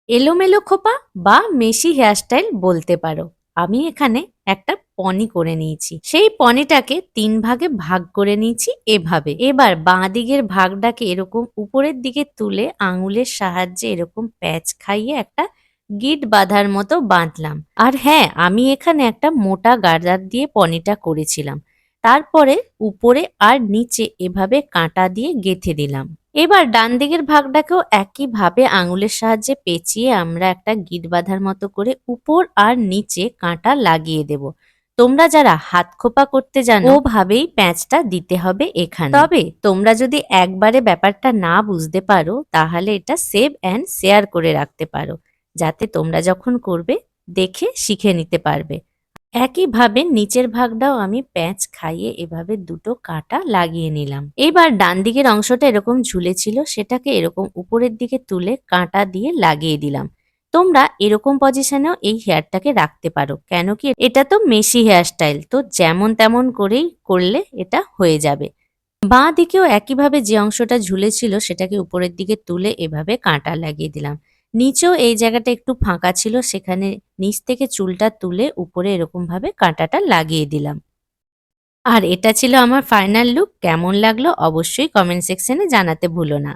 এলোমেলো খোপা বা মেশি হেয়ারস্টাইল বলতে পারো। আমি এখানে একটা পনি করে নিয়েছি। সেই পনিটাকে ৩ ভাগে ভাগ করে নিয়েছি এভাবে। এবার বাঁ দিকের ভাগটাকে এরকম উপরের দিকে তুলে আঙুলের সাহায্যে এরকম প্যাঁচ খাইয়ে একটা গিঁট বাঁধার মতো বাঁধলাম। আর হ্যাঁ, আমি এখানে একটা মোটা গার্ডার দিয়ে পনিটা করেছিলাম। তারপরে উপরে আর নিচে এভাবে কাঁটা দিয়ে গেঁথে দিলাম। এবার ডান দিকের ভাগটাকেও একইভাবে আঙুলের সাহায্যে পেঁচিয়ে আমরা একটা গিঁট বাঁধার মতো করে উপর আর নিচে কাঁটা লাগিয়ে দেব। তোমরা যারা হাত খোপা করতে জানো ওভাবেই প্যাঁচটা দিতে হবে এখানে। তবে তোমরা যদি একবারে ব্যাপারটা না বুঝতে পারো তাহলে এটা সেভ অ্যান্ড শেয়ার করে রাখতে পারো, যাতে তোমরা যখন করবে দেখে শিখে নিতে পারবে। একইভাবে নিচের ভাগটাও আমি প্যাঁচ খাইয়ে এভাবে দুটো কাঁটা লাগিয়ে নিলাম। এবার ডান দিকের অংশটা এরকম ঝুলেছিল, সেটাকে এরকম উপরের দিকে তুলে কাঁটা দিয়ে লাগিয়ে দিলাম। তোমরা এরকম পজিশনেও এই হেয়ারটাকে রাখতে পারো, কেন কি এটা তো মেশি হেয়ার স্টাইল, তো যেমন তেমন করেই করলে এটা হয়ে যাবে। বাঁ দিকেও একইভাবে যে অংশটা ঝুলেছিল সেটাকে উপরের দিকে তুলে এভাবে কাঁটা লাগিয়ে দিলাম। নিচেও এই জায়গাটা একটু ফাঁকা ছিল, সেখানে নিচ থেকে চুলটা তুলে উপরে এরকম ভাবে কাঁটাটা লাগিয়ে দিলাম। আর এটা ছিল আমার ফাইনাল লুক। কেমন লাগলো অবশ্যই কমেন্ট সেকশনে জানাতে ভুলো না।